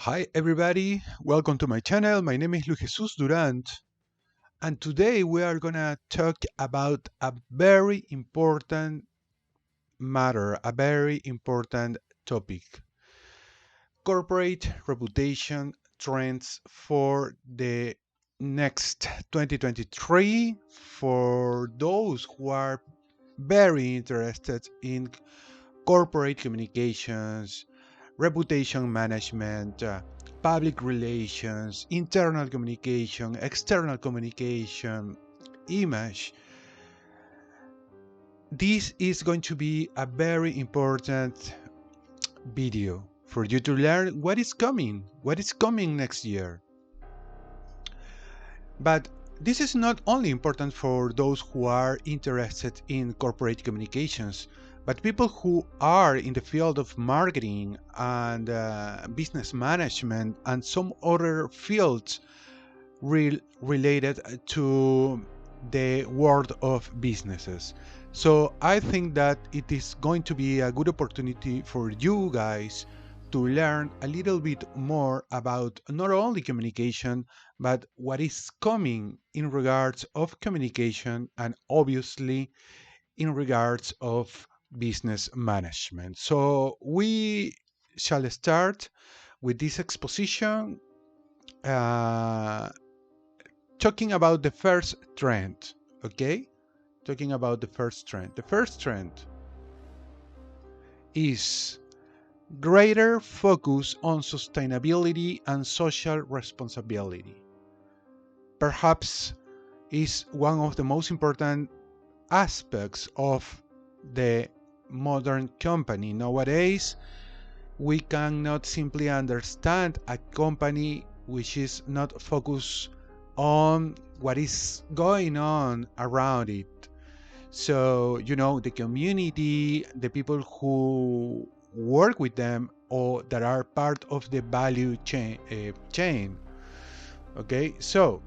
Hi everybody, welcome to my channel. My name is Luis Jesus Durant, and today we are gonna talk about a very important matter, a very important topic: corporate reputation trends for the next 2023 for those who are very interested in corporate communications, reputation management, public relations, internal communication, external communication, image. This is going to be a very important video for you to learn what is coming next year. But this is not only important for those who are interested in corporate communications, but people who are in the field of marketing and business management and some other fields related to the world of businesses. So I think that it is going to be a good opportunity for you guys to learn a little bit more about not only communication, but what is coming in regards of communication and obviously in regards of business management. So we shall start with this exposition, uh, talking about the first trend. Okay, talking about the first trend. The first trend is greater focus on sustainability and social responsibility. Perhaps is one of the most important aspects of the modern company. Nowadays, we cannot simply understand a company which is not focused on what is going on around it. So, the community, the people who work with them or that are part of the value chain. Okay, so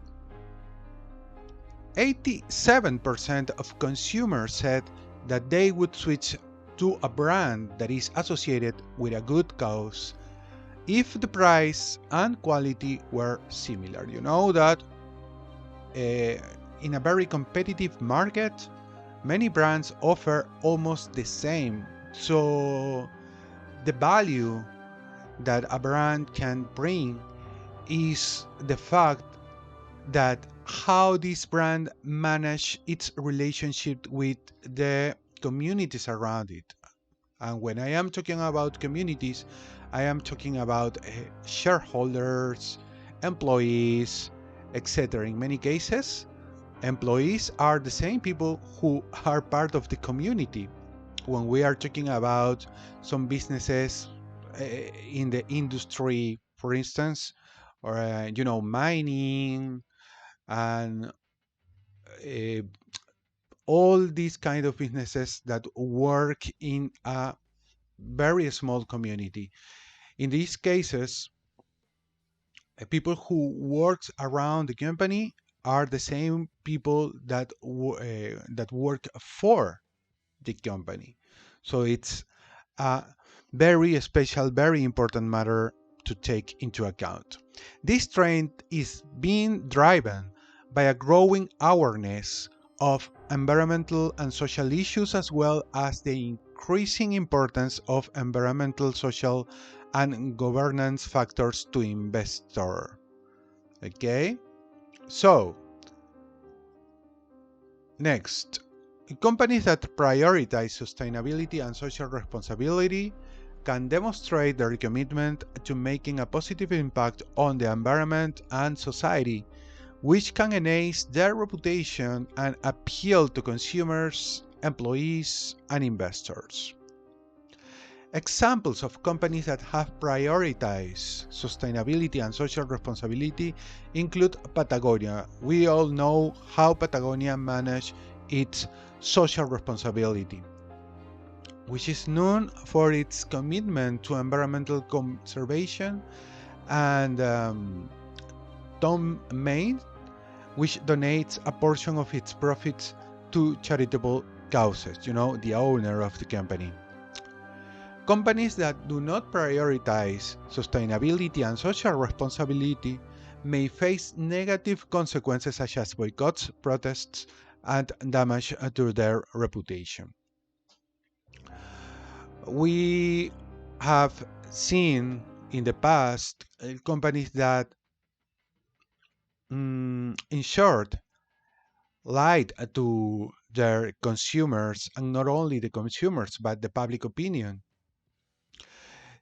87% of consumers said that they would switch to a brand that is associated with a good cause if the price and quality were similar. You know that in a very competitive market, many brands offer almost the same. So the value that a brand can bring is the fact that how this brand manage its relationship with the communities around it. And when I am talking about communities, I am talking about shareholders, employees, etc. In many cases, employees are the same people who are part of the community. When we are talking about some businesses in the industry, for instance, or mining and uh, all these kind of businesses that work in a very small community. In these cases, people who works around the company are the same people that work for the company. So it's a very special, very important matter to take into account. This trend is being driven by a growing awareness of environmental and social issues, as well as the increasing importance of environmental, social, and governance factors to investor. Okay, so next, companies that prioritize sustainability and social responsibility can demonstrate their commitment to making a positive impact on the environment and society, which can enhance their reputation and appeal to consumers, employees, and investors. Examples of companies that have prioritized sustainability and social responsibility include Patagonia. We all know how Patagonia managed its social responsibility, which is known for its commitment to environmental conservation, and Tom Main, which donates a portion of its profits to charitable causes, the owner of the company. Companies that do not prioritize sustainability and social responsibility may face negative consequences such as boycotts, protests, and damage to their reputation. We have seen in the past companies that, in short, lied to their consumers, and not only the consumers, but the public opinion.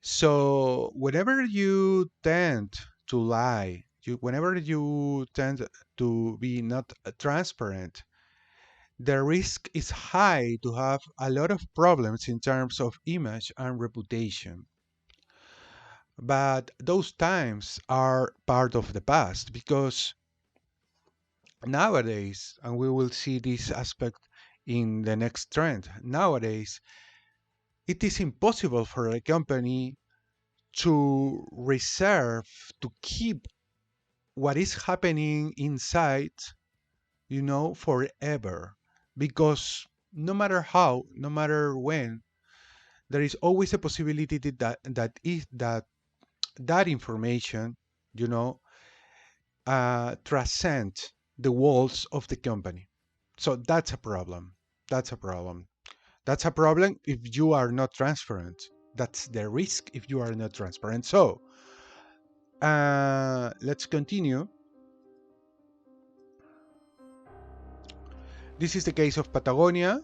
So whenever you tend to lie, whenever you tend to be not transparent, the risk is high to have a lot of problems in terms of image and reputation. But those times are part of the past because nowadays, and we will see this aspect in the next trend, nowadays it is impossible for a company to reserve, to keep what is happening inside, forever. Because no matter how, no matter when, there is always a possibility that information, you know, transcend the walls of the company. So that's a problem. That's a problem. That's a problem if you are not transparent. That's the risk if you are not transparent. So let's continue. This is the case of Patagonia.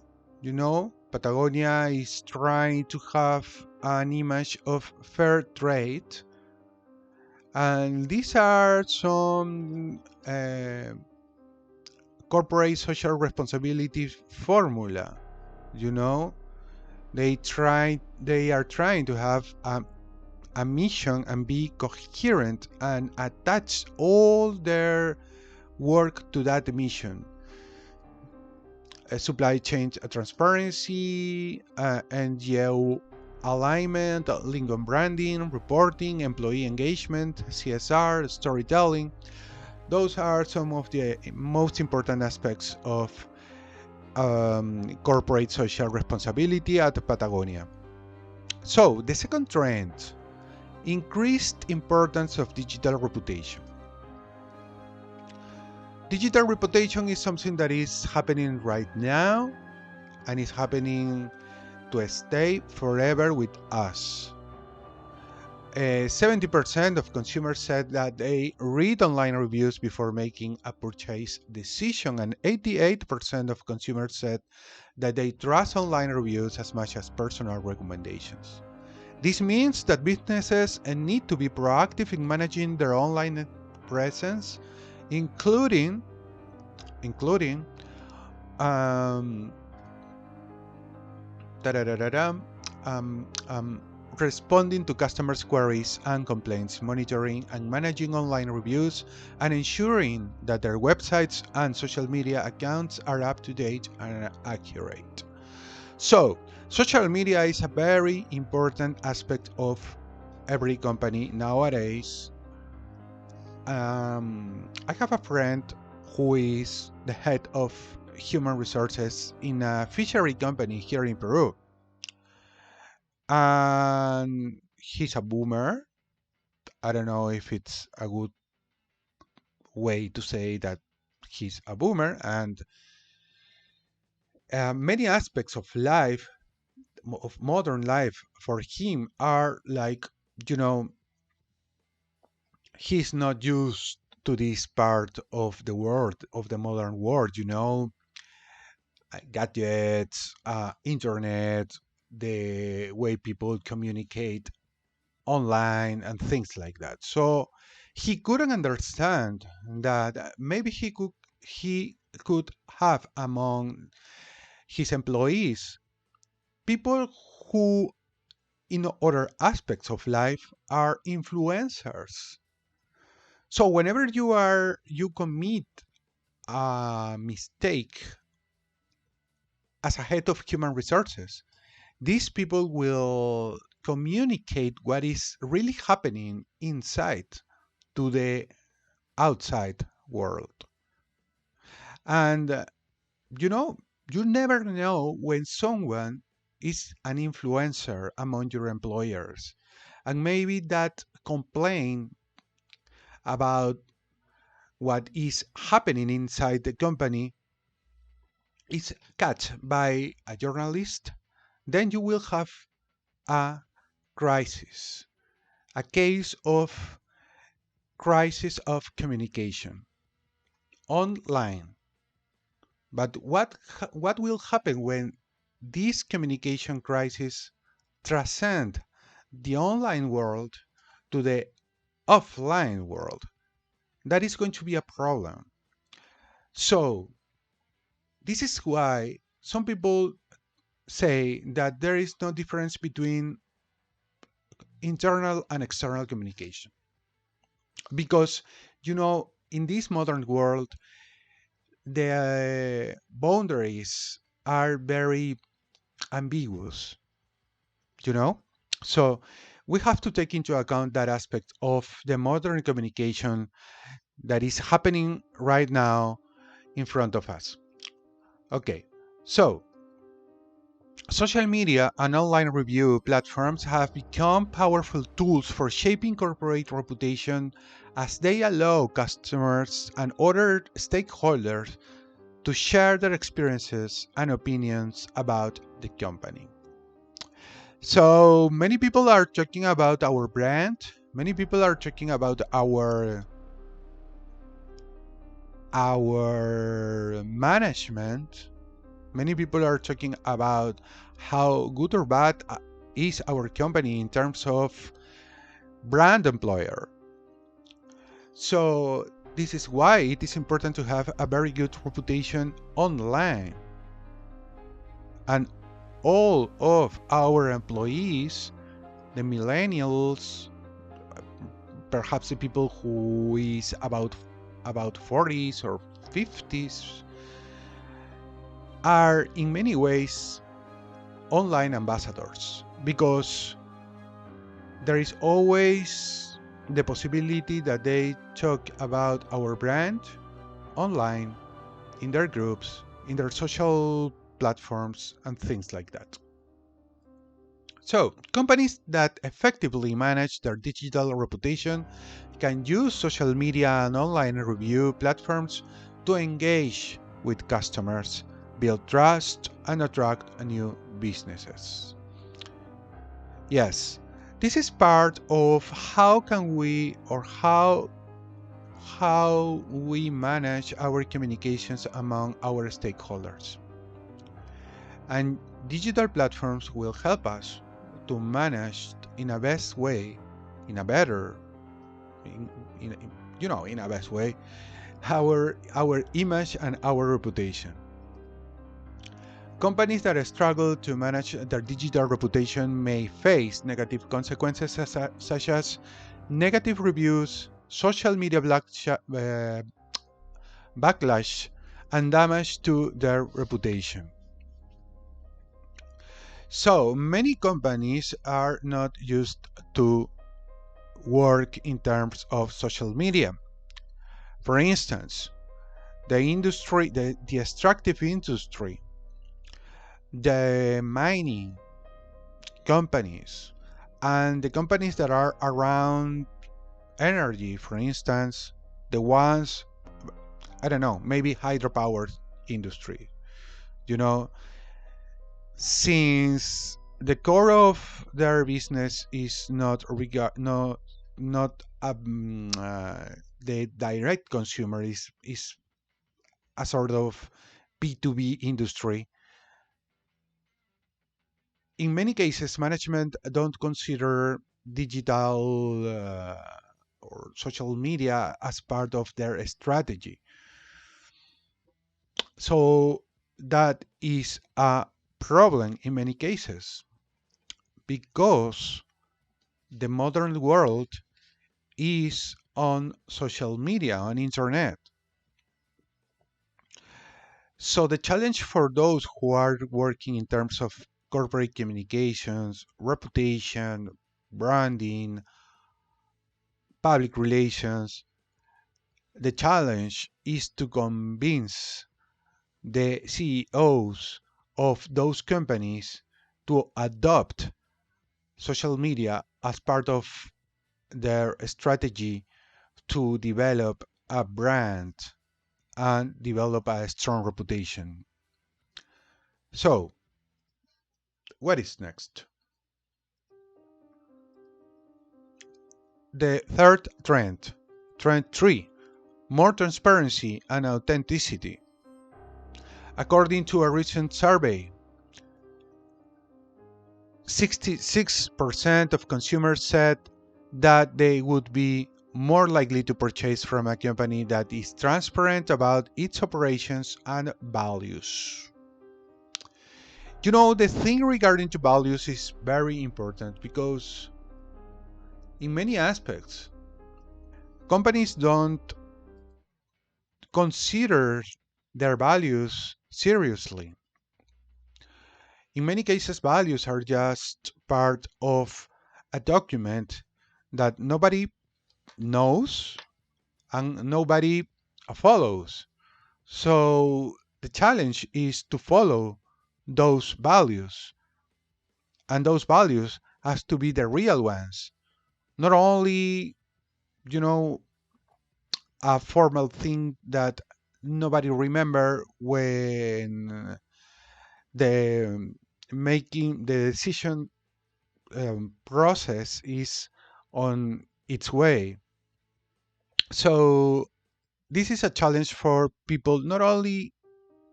Patagonia is trying to have an image of fair trade, and these are some corporate social responsibility formula. You know, they are trying to have a mission and be coherent and attach all their work to that mission. Supply chain transparency, NGO alignment, Lincoln branding, reporting, employee engagement, CSR, storytelling. Those are some of the most important aspects of corporate social responsibility at Patagonia. So, the second trend, increased importance of digital reputation. Digital reputation is something that is happening right now and is happening to stay forever with us. 70% of consumers said that they read online reviews before making a purchase decision, and 88% of consumers said that they trust online reviews as much as personal recommendations. This means that businesses need to be proactive in managing their online presence, including um, um, um, responding to customers' queries and complaints, monitoring and managing online reviews, and ensuring that their websites and social media accounts are up to date and accurate. So, social media is a very important aspect of every company nowadays. I have a friend who is the head of human resources in a fishery company here in Peru. And he's a boomer. I don't know if it's a good way to say that he's a boomer. And many aspects of life, of modern life, for him are like, you know, he's not used to this part of the world, of the modern world, gadgets, internet, the way people communicate online and things like that. So he couldn't understand that maybe he could have among his employees people who in other aspects of life are influencers. So whenever you commit a mistake as a head of human resources, these people will communicate what is really happening inside to the outside world. And you know, you never know when someone is an influencer among your employers. And maybe that complaint about what is happening inside the company is catch by a journalist, then you will have a crisis, a case of crisis of communication online. But what will happen when this communication crisis transcend the online world to the offline world? That is going to be a problem. So this is why some people say that there is no difference between internal and external communication. Because, in this modern world, the boundaries are very ambiguous, you know? So we have to take into account that aspect of the modern communication that is happening right now in front of us. Okay, so social media and online review platforms have become powerful tools for shaping corporate reputation as they allow customers and other stakeholders to share their experiences and opinions about the company. So many people are talking about our brand. Many people are talking about our management. Many people are talking about how good or bad is our company in terms of brand employer. So this is why it is important to have a very good reputation online. And all of our employees, the millennials, perhaps the people who is about 40s or 50s, are in many ways online ambassadors, because there is always the possibility that they talk about our brand online, in their groups, in their social platforms, and things like that. So, companies that effectively manage their digital reputation can use social media and online review platforms to engage with customers, build trust, and attract new businesses. Yes, this is part of how can we or how we manage our communications among our stakeholders. And digital platforms will help us to manage in a best way, in a better, in a best way, our image and our reputation. Companies that struggle to manage their digital reputation may face negative consequences such as negative reviews, social media backlash, and damage to their reputation. So many companies are not used to work in terms of social media. For instance, the extractive industry, the mining companies, and the companies that are around energy, for instance, the ones, I don't know, maybe hydropower industry, you know, since the core of their business is not the direct consumer, is a sort of B2B industry. In many cases, management don't consider digital or social media as part of their strategy. So that is a problem in many cases, because the modern world is on social media, on internet. So the challenge for those who are working in terms of corporate communications, reputation, branding, public relations, the challenge is to convince the CEOs of those companies to adopt social media as part of their strategy to develop a brand and develop a strong reputation. So, what is next? The third trend, trend 3, more transparency and authenticity. According to a recent survey, 66% of consumers said that they would be more likely to purchase from a company that is transparent about its operations and values. You know, the thing regarding to values is very important because in many aspects, companies don't consider their values seriously. In many cases, values are just part of a document that nobody knows and nobody follows. So the challenge is to follow those values, and those values has to be the real ones, not only, you know, a formal thing that nobody remember when the making the decision process is on its way. So this is a challenge for people not only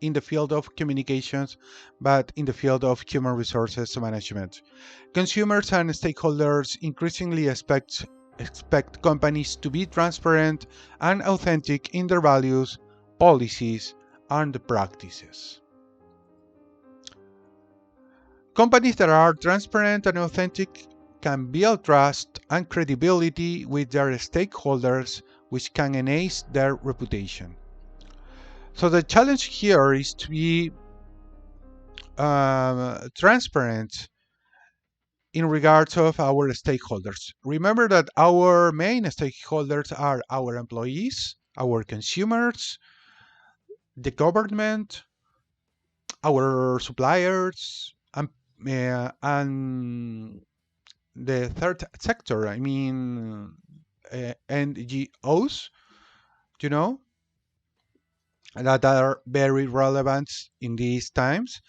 in the field of communications, but in the field of human resources management. Consumers and stakeholders increasingly expect companies to be transparent and authentic in their values, policies, and practices. Companies that are transparent and authentic can build trust and credibility with their stakeholders, which can enhance their reputation. So the challenge here is to be transparent in regards of our stakeholders. Remember that our main stakeholders are our employees, our consumers, the government, our suppliers, and the third sector. I mean, NGOs, you know, that are very relevant in these times.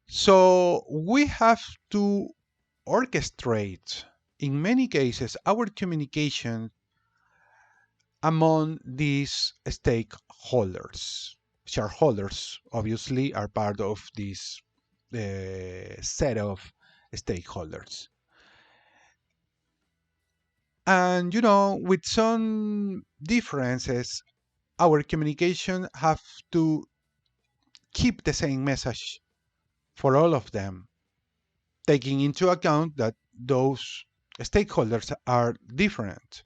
So we have to orchestrate, in many cases, our communication among these stakeholders. Shareholders, obviously, are part of this set of stakeholders. And, you know, with some differences, our communication have to keep the same message for all of them, taking into account that those stakeholders are different.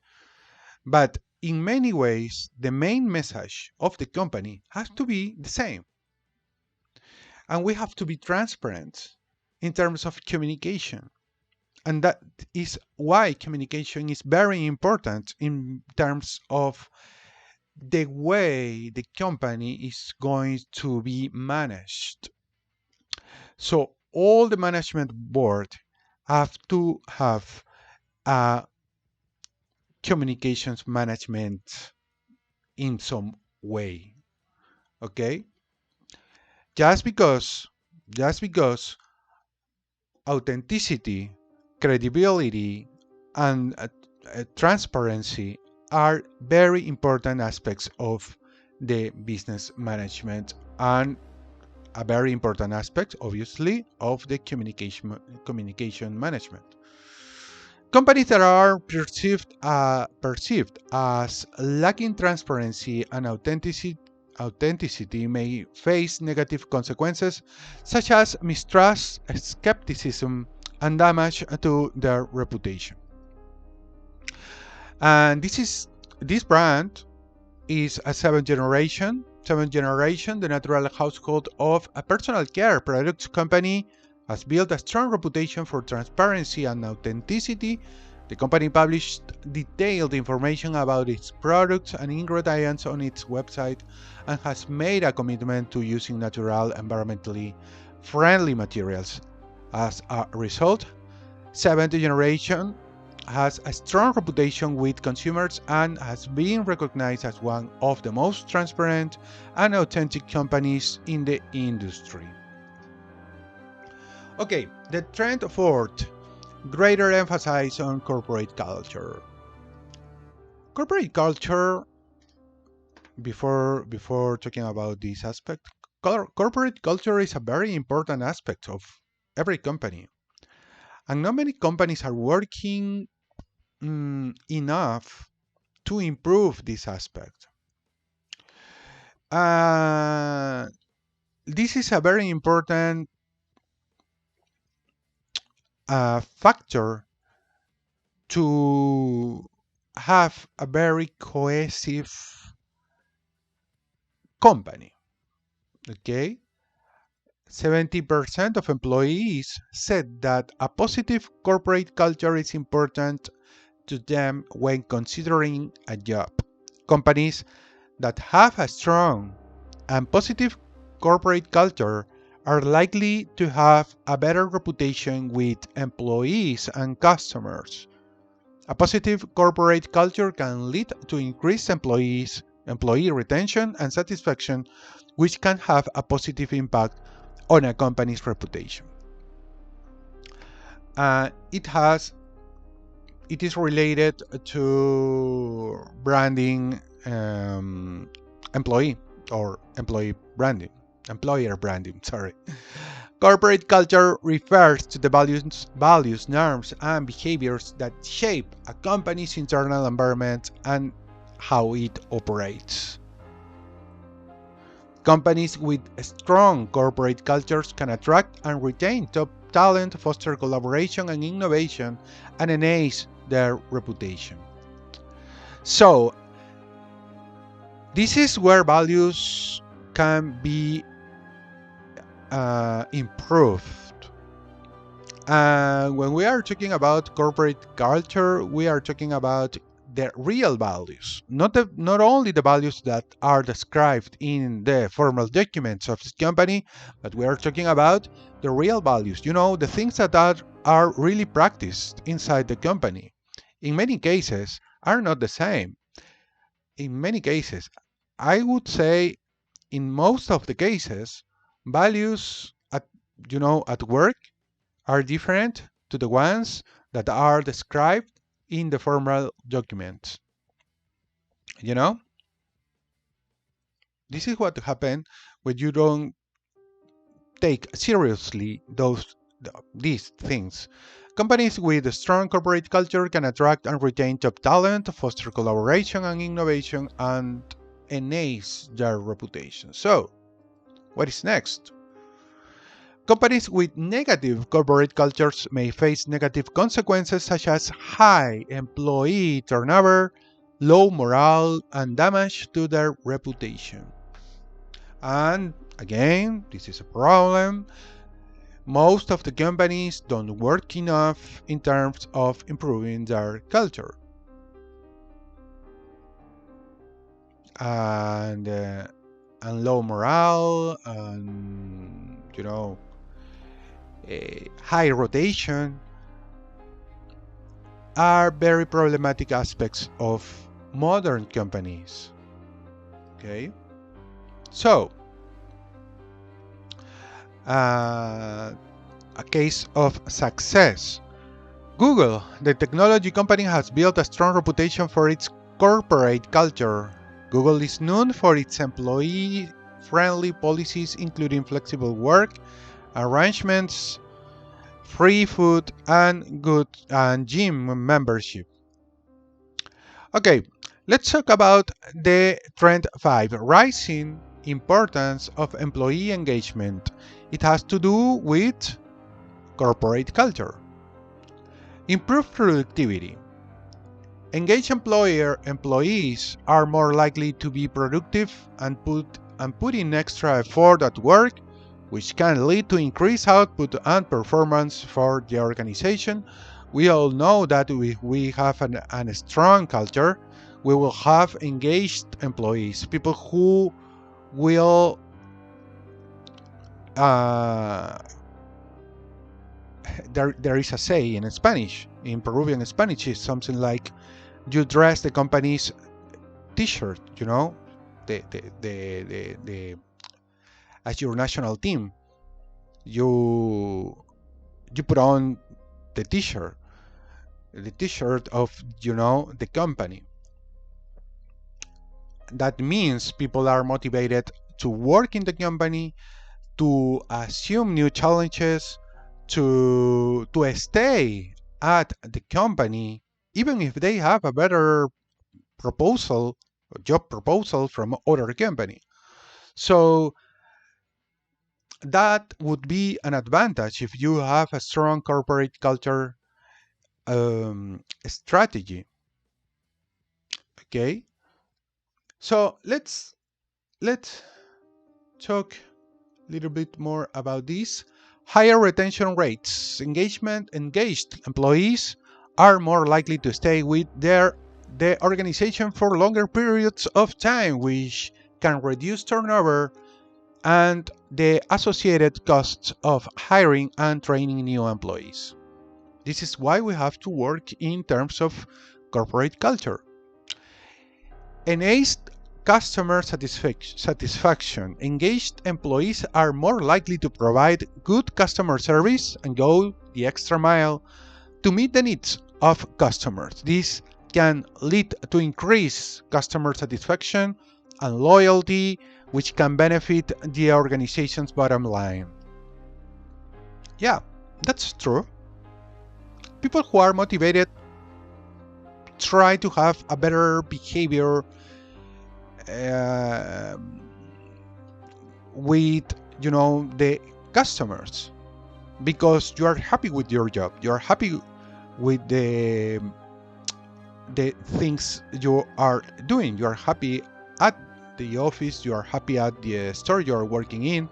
But in many ways, the main message of the company has to be the same. And we have to be transparent in terms of communication. And that is why communication is very important in terms of the way the company is going to be managed. So all the management board have to have a communications management in some way. Okay? Just because just because authenticity, credibility, and transparency are very important aspects of the business management and a very important aspect, obviously, of the communication management. Companies that are perceived as lacking transparency and authenticity may face negative consequences such as mistrust, skepticism, and damage to their reputation. And this brand is a seventh generation, the natural household of a personal care products company has built a strong reputation for transparency and authenticity. The company published detailed information about its products and ingredients on its website and has made a commitment to using natural, environmentally friendly materials As a result, seventh generation has a strong reputation with consumers and has been recognized as one of the most transparent and authentic companies in the industry. Okay, the trend fourth, greater emphasis on corporate culture. Corporate culture, before talking about this aspect, corporate culture is a very important aspect of every company. And not many companies are working enough to improve this aspect. Uh, this is a very important factor to have a very cohesive company. Okay, 70% of employees said that a positive corporate culture is important to them when considering a job. Companies that have a strong and positive corporate culture are likely to have a better reputation with employees and customers. A positive corporate culture can lead to increased employee retention and satisfaction, which can have a positive impact on a company's reputation. It has it is related to branding, employee or employee branding, employer branding, sorry. Corporate culture refers to the values, norms, and behaviors that shape a company's internal environment and how it operates. Companies with strong corporate cultures can attract and retain top talent, foster collaboration and innovation, and enhance their reputation. So, this is where values can be improved. When we are talking about corporate culture, we are talking about the real values, not only the values that are described in the formal documents of the company, but we are talking about the real values. You know, the things that are really practiced inside the company. In many cases, are not the same. In many cases, I would say, in most of the cases, values at work are different to the ones that are described in the formal documents. You know, this is what happens when you don't take seriously these things. Companies with a strong corporate culture can attract and retain top talent, foster collaboration and innovation, and enhance their reputation. So, what is next? Companies with negative corporate cultures may face negative consequences such as high employee turnover, low morale, and damage to their reputation. And again, this is a problem. Most of the companies don't work enough in terms of improving their culture. And low morale and high rotation are very problematic aspects of modern companies. Okay, so a case of success. Google, the technology company, has built a strong reputation for its corporate culture. Google is known for its employee-friendly policies, including flexible work arrangements, free food, and gym membership. Okay, let's talk about the trend 5, rising importance of employee engagement. It has to do with corporate culture. Improved productivity. Engaged employees are more likely to be productive and put in extra effort at work, which can lead to increased output and performance for the organization. We all know that if we have a strong culture, we will have engaged employees, people who will there is a say in Spanish. In Peruvian Spanish, is something like you dress the company's T-shirt, the as your national team. You you put on the T-shirt, of the company. That means people are motivated to work in the company, to assume new challenges, to stay at the company, even if they have a better proposal, job proposal from other company. So that would be an advantage if you have a strong corporate culture strategy. Okay, so let's talk a little bit more about this. Higher retention rates. Engaged employees are more likely to stay with the organization for longer periods of time, which can reduce turnover and the associated costs of hiring and training new employees. This is why we have to work in terms of corporate culture. Enhanced customer satisfaction. Engaged employees are more likely to provide good customer service and go the extra mile to meet the needs of customers. This can lead to increased customer satisfaction and loyalty, which can benefit the organization's bottom line. Yeah, that's true. People who are motivated try to have a better behavior with the customers, because you are happy with your job, you are happy with the things you are doing, you are happy at the office, you are happy at the store you are working in,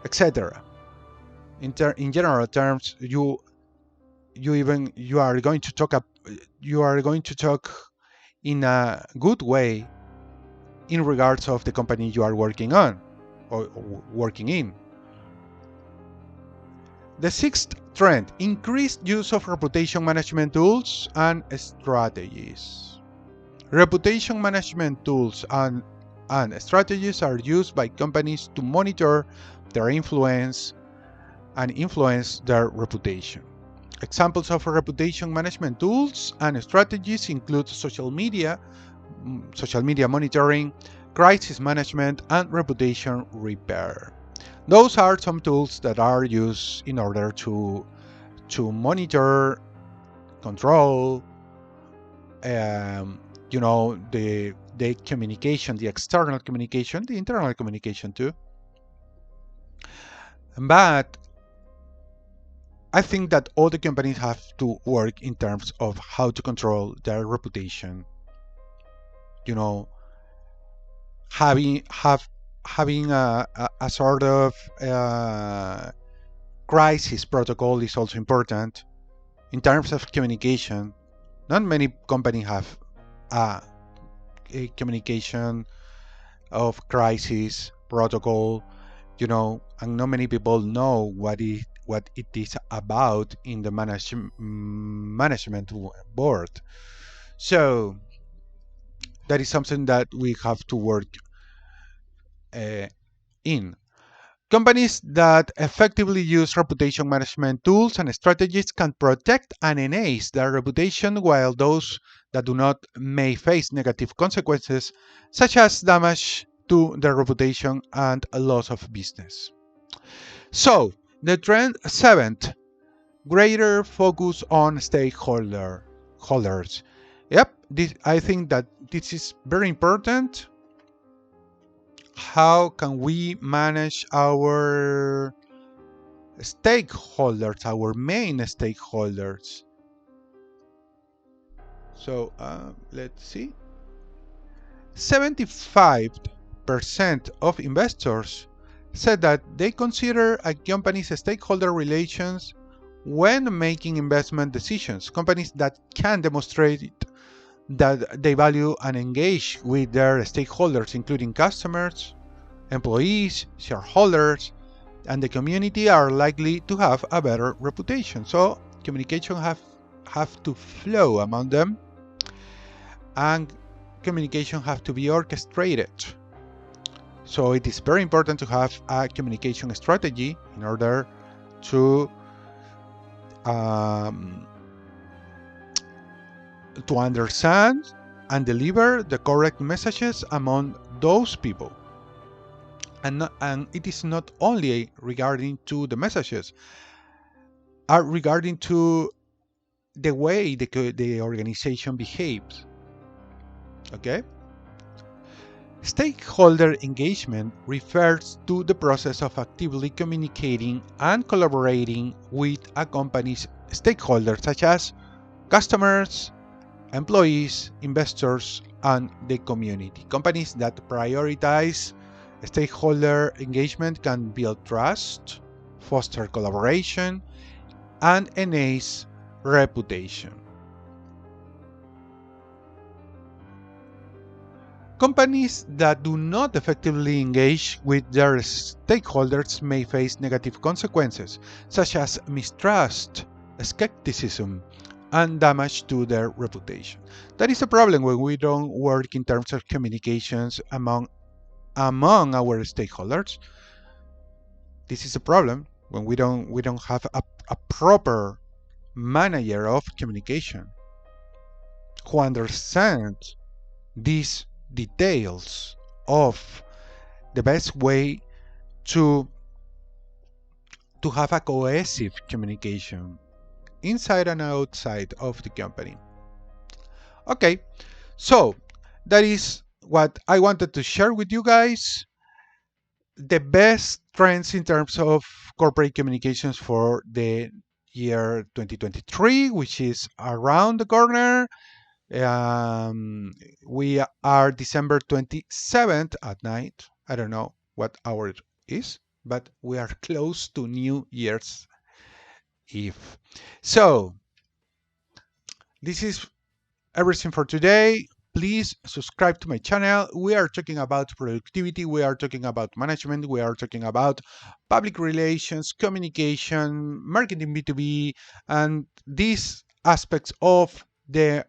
etc. In general terms, you are going to talk in a good way in regards of the company you are working on or working in. The sixth trend: increased use of reputation management tools and strategies. Reputation management tools and strategies are used by companies to monitor their influence and influence their reputation. Examples of reputation management tools and strategies include social media monitoring, crisis management, and reputation repair. Those are some tools that are used in order to monitor, control, the communication, the external communication, the internal communication too. But I think that all the companies have to work in terms of how to control their reputation. Having a sort of crisis protocol is also important. In terms of communication, not many companies have a communication of crisis protocol, and not many people know what it is about in the management board. So that is something that we have to work in. Companies that effectively use reputation management tools and strategies can protect and enhance their reputation, while those that do not may face negative consequences, such as damage to their reputation and a loss of business. So, the trend 7th, greater focus on stakeholders. Yep, I think that this is very important. How can we manage our stakeholders, our main stakeholders? So let's see. 75% of investors said that they consider a company's stakeholder relations when making investment decisions. Companies that can demonstrate that they value and engage with their stakeholders, including customers, employees, shareholders, and the community are likely to have a better reputation. So communication have to flow among them, and communication have to be orchestrated. So it is very important to have a communication strategy in order to um, understand and deliver the correct messages among those people. And it is not only regarding to the messages, are regarding to the way the organization behaves. Okay. Stakeholder engagement refers to the process of actively communicating and collaborating with a company's stakeholders, such as customers, employees, investors, and the community. Companies that prioritize stakeholder engagement can build trust, foster collaboration, and enhance reputation. Companies that do not effectively engage with their stakeholders may face negative consequences, such as mistrust, skepticism, and damage to their reputation. That is a problem when we don't work in terms of communications among our stakeholders. This is a problem when we don't have a proper manager of communication who understands these details of the best way to have a cohesive communication inside and outside of the company. Okay, so that is what I wanted to share with you guys. The best trends in terms of corporate communications for the year 2023, which is around the corner. Um, we are December 27th at night. I don't know what hour it is, but we are close to New Year's Eve. So, this is everything for today. Please subscribe to my channel. We are talking about productivity, we are talking about management, we are talking about public relations, communication, marketing B2B, and these aspects of the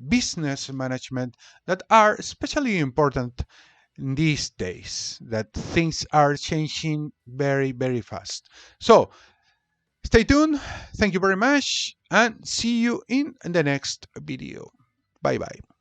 business management that are especially important in these days, that things are changing very, very fast. So stay tuned. Thank you very much and see you in the next video. Bye bye.